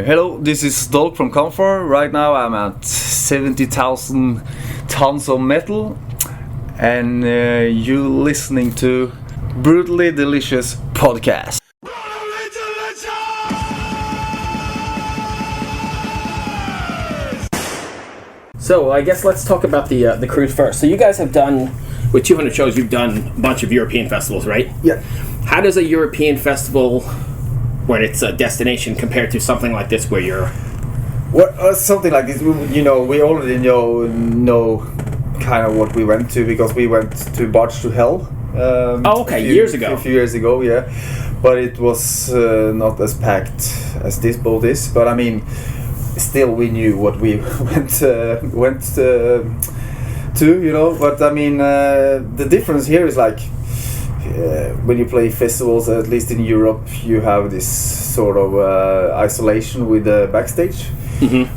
Hello, this is Dolk from Kampfar. Right now I'm at 70,000 tons of metal, and you're listening to Brutally Delicious Podcast. So I guess let's talk about the cruise first. So you guys have done, with 200 shows, you've done a bunch of European festivals, right? Yeah. How does a European festival, when it's a destination, compared to something like this where you're... Well, something like this, we already know kind of what we went to, because we went to Barge to Hell. Years ago. A few years ago, yeah. But it was not as packed as this boat is. But I mean, still we knew what we went to, But I mean, the difference here is like, when you play festivals, at least in Europe, you have this sort of isolation with the backstage,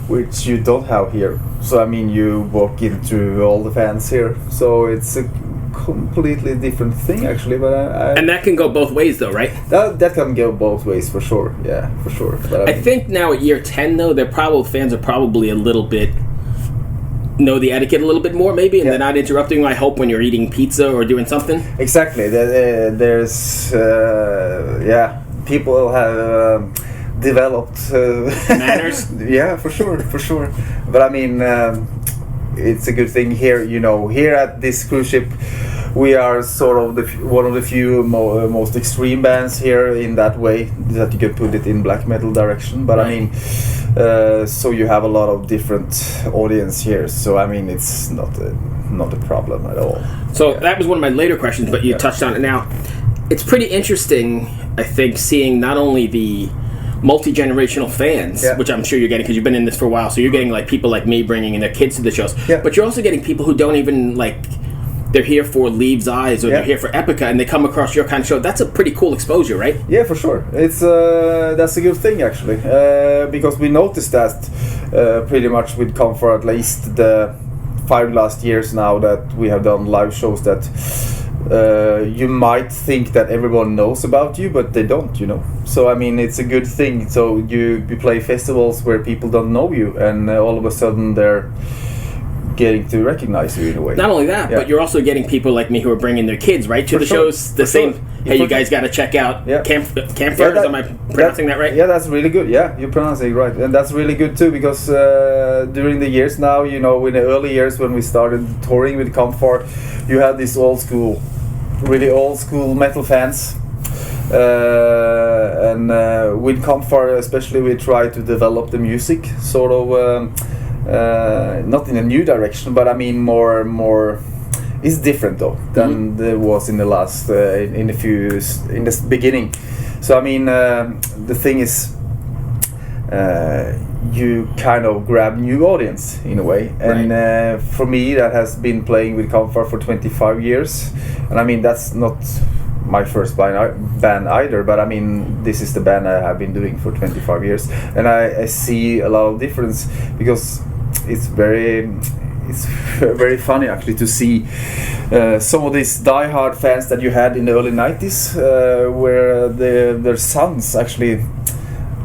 which you don't have here. So I mean, you walk into all the fans here, so it's a completely different thing actually. But and that can go both ways, though, right? That can go both ways for sure. Yeah, for sure. But I think now at year 10, though, fans are probably a little bit know the etiquette a little bit more, maybe, and they're not interrupting, I hope, when you're eating pizza or doing something. Exactly. There's people have developed manners. Yeah, for sure. But I mean, it's a good thing here. Here at this cruise ship, we are sort of one of the few most extreme bands here in that way that you can put it in black metal direction. But right. I mean, so you have a lot of different audience here. So I mean, it's not a problem at all. So that was one of my later questions, but you touched on it now. It's pretty interesting, I think, seeing not only the multi-generational fans, which I'm sure you're getting because you've been in this for a while. So you're getting like people like me bringing in their kids to the shows, but you're also getting people who don't even like. They're here for Leaves' Eyes, or they're here for Epica, and they come across your kind of show. That's a pretty cool exposure, right? Yeah, for sure. It's that's a good thing actually, because we noticed that pretty much with Kampfar, at least the 5 last years now that we have done live shows, that you might think that everyone knows about you, but they don't. So I mean, it's a good thing. So you play festivals where people don't know you, and all of a sudden they're getting to recognize you in a way. Not only that, but you're also getting people like me who are bringing their kids to the shows. The same. Hey, you guys got to check out Kampfar. Am I pronouncing that right? Yeah, that's really good. Yeah, you're pronouncing it right, and that's really good too, because during the years now, in the early years when we started touring with Kampfar, you had these really old school metal fans. And with Kampfar especially, we try to develop the music sort of. Not in a new direction, but I mean more. It's different though than there was in the last in the beginning. So I mean, the thing is, you kind of grab new audience in a way, and for me that has been playing with Kampfar for 25 years, and I mean that's not my first band either, but I mean this is the band I have been doing for 25 years, and I see a lot of difference, because it's very funny actually to see some of these die-hard fans that you had in the early 90s, where their sons actually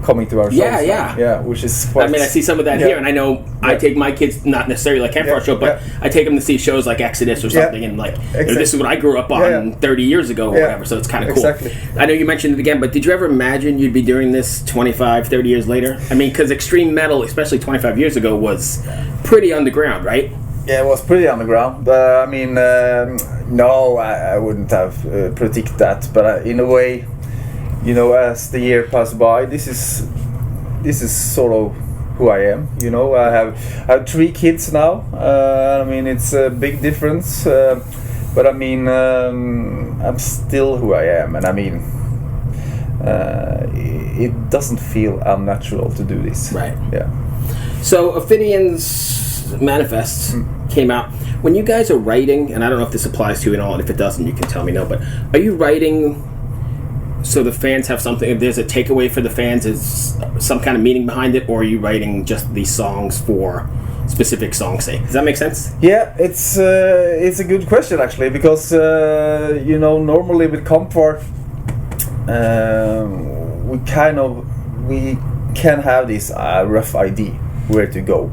coming to our shows. Yeah, which is quite... I mean, I see some of that here, and I know I take my kids, not necessarily like Kampfar show, but I take them to see shows like Exodus or something, and like, this is what I grew up on 30 years ago or whatever, so it's kind of cool. Exactly. I know you mentioned it again, but did you ever imagine you'd be doing this 25, 30 years later? I mean, because extreme metal, especially 25 years ago, was pretty underground, right? Yeah, it was pretty underground, but I mean, no, I wouldn't have predicted that, but in a way, as the year passed by, this is sort of who I am. I have 3 kids now. I mean, it's a big difference, but I mean, I'm still who I am, and I mean, it doesn't feel unnatural to do this. Right. Yeah. So Ophidian's Manifests came out. When you guys are writing, and I don't know if this applies to you at all, and if it doesn't, you can tell me no, but are you writing so the fans have something, if there's a takeaway for the fans, is some kind of meaning behind it, or are you writing just these songs for specific song's sake? Does that make sense? Yeah, it's a good question actually, because normally with Kampfar, we can have this rough idea where to go,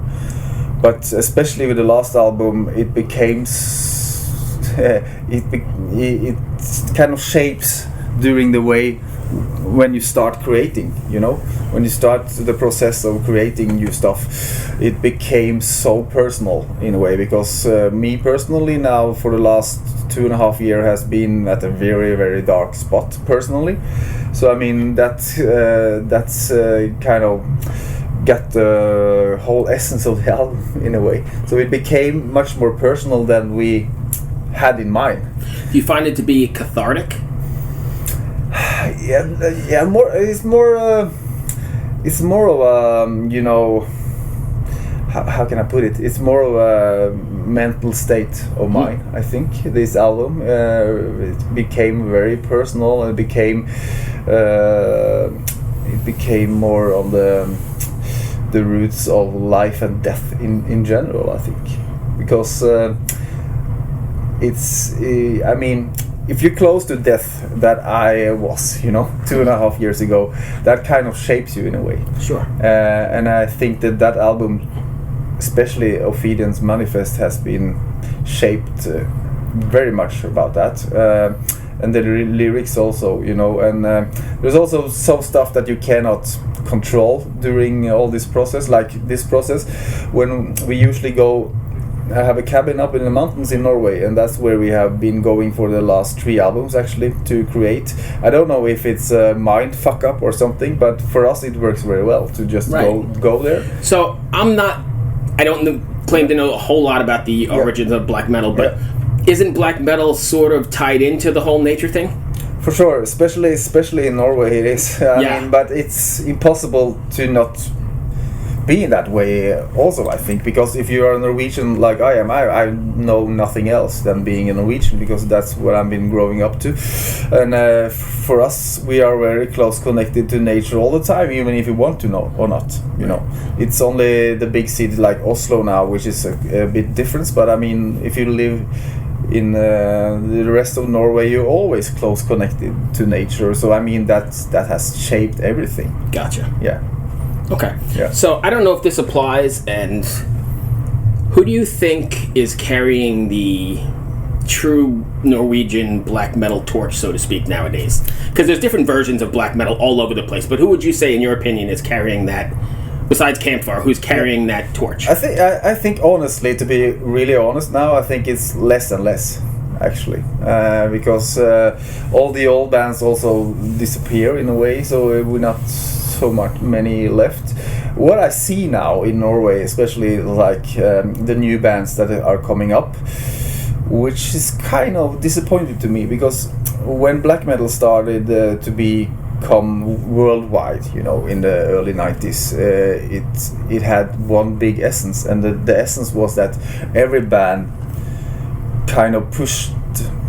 but especially with the last album, it became it kind of shapes during the way when you start creating, you know, when you start the process of creating new stuff. It became so personal in a way, because me personally now for the last 2.5 years has been at a very, very dark spot personally. So I mean that's kind of got the whole essence of the album in a way. So it became much more personal than we had in mind. Do you find it to be cathartic? Yeah. More. It's more. It's more of a, you know. How can I put it? It's more of a mental state of mine. I think this album it became very personal. It became more on the roots of life and death in general. I think because it's. I mean, if you're close to death, that I was, you know, 2.5 years ago, that kind of shapes you in a way. Sure. And I think that album, especially Ophidion's Manifest, has been shaped very much about that. And the lyrics also, you know, and there's also some stuff that you cannot control during all this process, like this process, when we usually go. I have a cabin up in the mountains in Norway, and that's where we have been going for the last 3 albums actually to create. I don't know if it's a mind fuck up or something, but for us it works very well to just go there. So I don't claim to know a whole lot about the origins of black metal, but isn't black metal sort of tied into the whole nature thing? For sure, especially in Norway it is. I mean, but it's impossible to not be in that way also, I think, because if you are a Norwegian like I am, I know nothing else than being a Norwegian, because that's what I've been growing up to. And for us, we are very close connected to nature all the time, even if you want to know or not, you know. It's only the big cities like Oslo now which is a bit different, but I mean, if you live in the rest of Norway, you're always close connected to nature. So I mean, that has shaped everything. Gotcha. Yeah. Okay. Yeah. So I don't know if this applies, and who do you think is carrying the true Norwegian black metal torch, so to speak, nowadays? Because there's different versions of black metal all over the place, but who would you say, in your opinion, is carrying that, besides Kampfar, who's carrying that torch? I think honestly, to be really honest now, I think it's less and less, actually, because all the old bands also disappear in a way, so we're not so many left. What I see now in Norway, especially like the new bands that are coming up, which is kind of disappointing to me, because when black metal started to become worldwide, you know, in the early 90s, it had one big essence, and the essence was that every band kind of pushed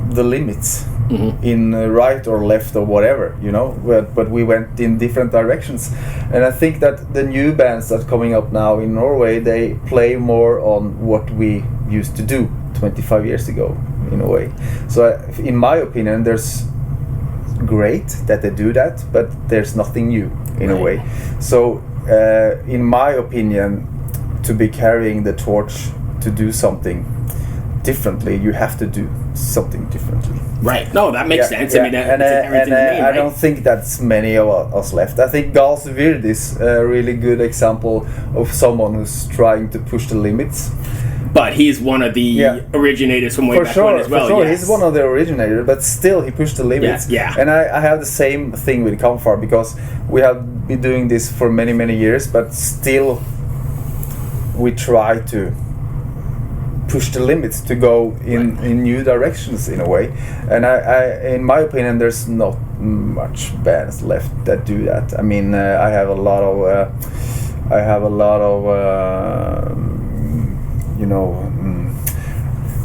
the limits. Mm-hmm. In right or left or whatever, you know, but we went in different directions. And I think that the new bands that are coming up now in Norway, they play more on what we used to do 25 years ago in a way. So in my opinion, there's great that they do that, but there's nothing new in a way. So in my opinion, to be carrying the torch to do something differently, you have to do something differently. Right. No, that makes sense. Yeah. I mean, I don't think that's many of us left. I think Gals Vird is a really good example of someone who's trying to push the limits. But he's one of the originators from way back when as well. For sure, he's one of the originators, but still he pushed the limits. Yeah. And I have the same thing with Kampfar, because we have been doing this for many, many years, but still we try to push the limits to go in new directions in a way. And I in my opinion, there's not much bands left that do that. I mean, I have a lot of you know,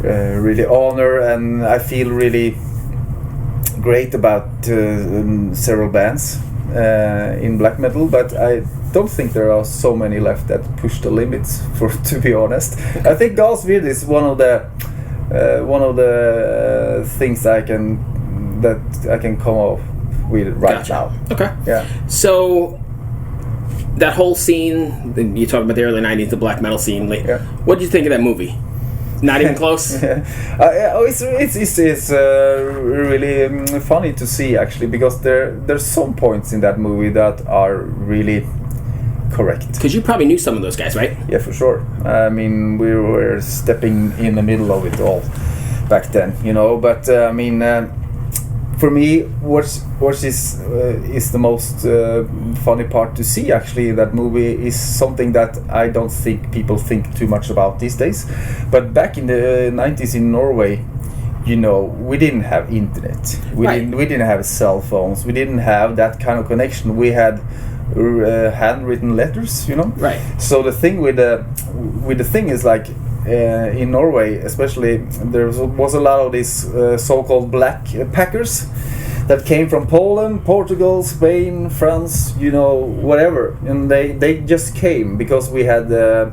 really honor, and I feel really great about several bands in black metal, but I don't think there are so many left that push the limits, to be honest. I think Gals Vird is one of the things I can come up with right now. Okay. Yeah. So That whole scene, you talk about the early 90s, the black metal scene. Yeah. What did you think of that movie? Not even close? It's really funny to see, actually, because there's some points in that movie that are really correct. Because you probably knew some of those guys, right? Yeah, for sure. I mean, we were stepping in the middle of it all back then, you know. But I mean, for me, what is the most funny part to see, actually, in that movie is something that I don't think people think too much about these days. But back in the 90s in Norway, you know, we didn't have internet. We didn't have cell phones. We didn't have that kind of connection. We had handwritten letters, you know. Right. So the thing with the thing is, like, in Norway, especially, there was a lot of these so-called black packers that came from Poland, Portugal, Spain, France, you know, whatever, and they just came because we had the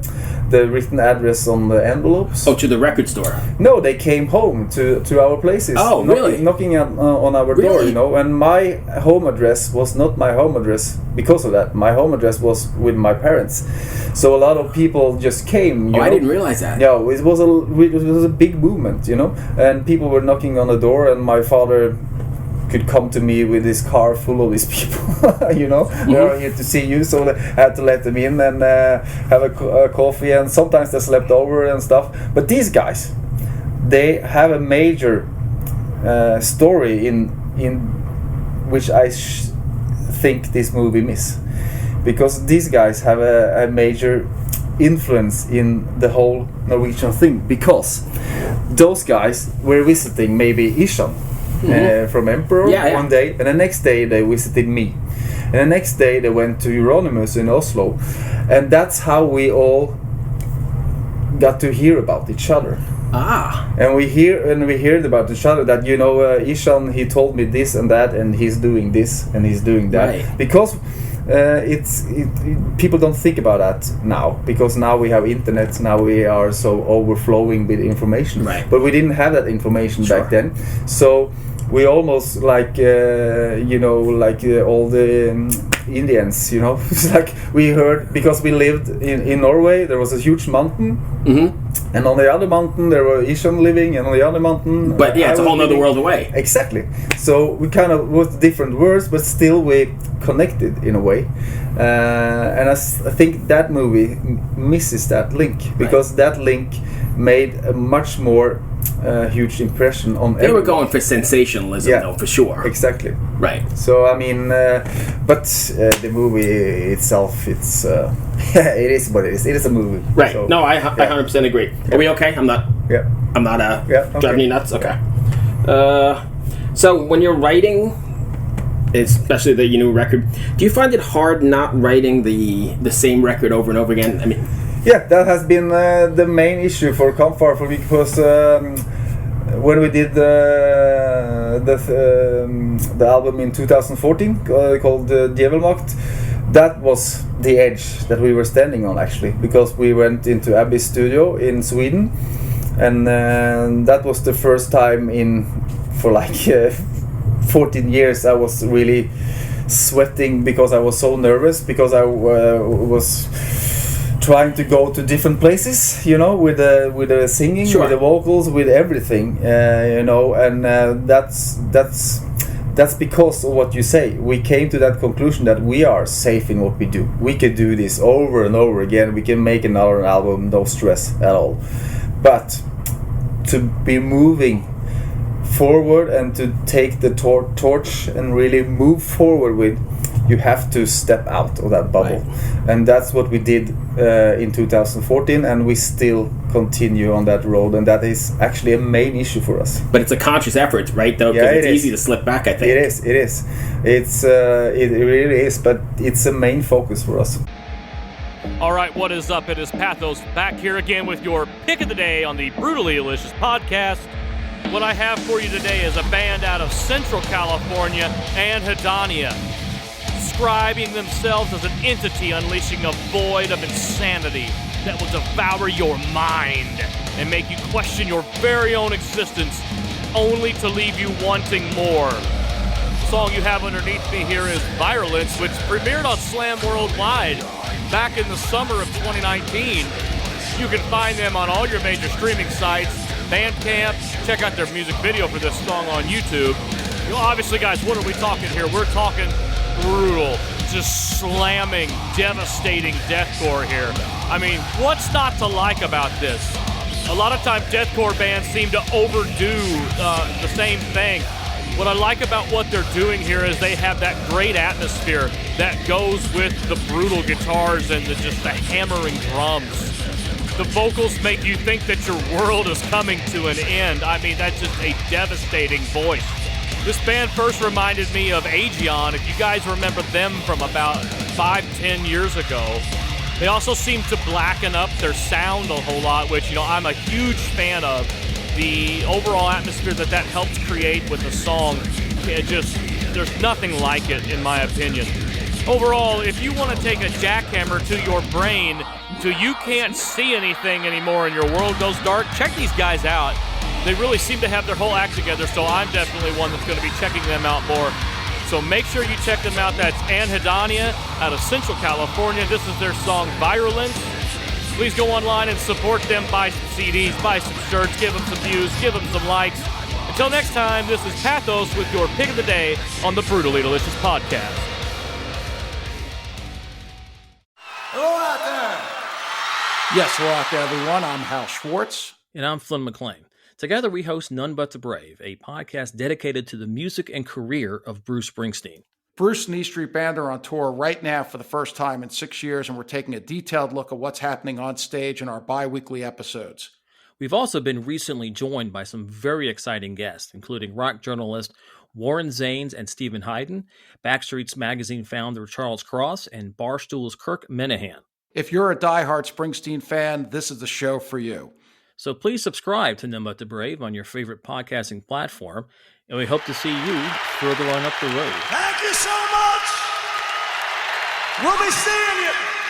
written address on the envelopes. Oh, to the record store? No, they came home to our places. Oh, really? Knocking on our door, you know. And my home address was not my home address because of that. My home address was with my parents. So a lot of people just came. You know? I didn't realize that. Yeah, it was a big movement, you know. And people were knocking on the door, and my father could come to me with his car full of these people, you know. They're here to see you, so I had to let them in and have a coffee, and sometimes they slept over and stuff. But these guys, they have a major story in which I think this movie miss, because these guys have a major influence in the whole Norwegian thing, because those guys were visiting maybe Ishan from Emperor one day, and the next day they visited me, and the next day they went to Euronymous in Oslo, and that's how we all got to hear about each other. And we heard about each other, that, you know, Ishan, he told me this and that, and he's doing this and he's doing that, right. Because people don't think about that now, because now we have internet, now we are so overflowing with information, right. But we didn't have that information back then, so we almost like you know, like all the Indians, you know. It's like we heard, because we lived in Norway, there was a huge mountain, and on the other mountain there were Ishan living, and on the other mountain, but yeah, it's a whole other world away. Exactly. So we kind of, with different words, but still we connected in a way, and I think that movie misses that link, because that link made a much more huge impression on everyone. They were going for sensationalism, though, for sure. Exactly. Right. So I mean, but the movie itself, it's it is what it is. It is a movie. Right. So, no, I 100% agree. Are we okay? I'm not. Yeah. I'm not okay. driving you nuts. Okay. So when you're writing, especially the new record, do you find it hard not writing the same record over and over again? I mean. Yeah, that has been the main issue for Kampfar for me, because when we did the album in 2014 called Djevelmakt, that was the edge that we were standing on, actually, because we went into Abbey's studio in Sweden, and that was the first time for like 14 years I was really sweating, because I was so nervous, because I was trying to go to different places, you know, with the singing, with the vocals, with everything, you know, and that's because of what you say. We came to that conclusion that we are safe in what we do. We can do this over and over again. We can make another album, no stress at all. But to be moving forward and to take the torch and really move forward with, you have to step out of that bubble, right. And that's what we did in 2014, and we still continue on that road, and that is actually a main issue for us. But it's a conscious effort, right? Though, because it's easy to slip back, I think. It is. It really is, but it's a main focus for us. All right, what is up? It is Pathos back here again with your pick of the day on the Brutally Delicious podcast. What I have for you today is a band out of Central California, Anhedonia, describing themselves as an entity unleashing a void of insanity that will devour your mind and make you question your very own existence, only to leave you wanting more. The song you have underneath me here is Virulence, which premiered on Slam Worldwide back in the summer of 2019. You can find them on all your major streaming sites, Bandcamp. Check out their music video for this song on YouTube. You know, obviously, guys, what are we talking here? We're talking brutal, just slamming, devastating deathcore here. I mean, what's not to like about this? A lot of times deathcore bands seem to overdo the same thing. What I like about what they're doing here is they have that great atmosphere that goes with the brutal guitars and just the hammering drums. The vocals make you think that your world is coming to an end. I mean, that's just a devastating voice. This band first reminded me of Aegeon, if you guys remember them from about 5-10 years ago. They also seem to blacken up their sound a whole lot, which, you know, I'm a huge fan of. The overall atmosphere that helps create with the song, there's nothing like it, in my opinion. Overall, if you want to take a jackhammer to your brain till you can't see anything anymore and your world goes dark, check these guys out. They really seem to have their whole act together, so I'm definitely one that's going to be checking them out more. So make sure you check them out. That's Anhedonia out of Central California. This is their song, Virulence. Please go online and support them. Buy some CDs, buy some shirts, give them some views, give them some likes. Until next time, this is Pathos with your pick of the day on the Brutally Delicious podcast. Hello out there. Yes, hello out there, everyone. I'm Hal Schwartz. And I'm Flynn McLean. Together we host None But the Brave, a podcast dedicated to the music and career of Bruce Springsteen. Bruce and E Street Band are on tour right now for the first time in 6 years, and we're taking a detailed look at what's happening on stage in our bi-weekly episodes. We've also been recently joined by some very exciting guests, including rock journalist Warren Zanes and Stephen Hayden, Backstreet's Magazine founder Charles Cross, and Barstool's Kirk Minahan. If you're a diehard Springsteen fan, this is the show for you. So please subscribe to None But the Brave on your favorite podcasting platform, and we hope to see you further on up the road. Thank you so much. We'll be seeing you.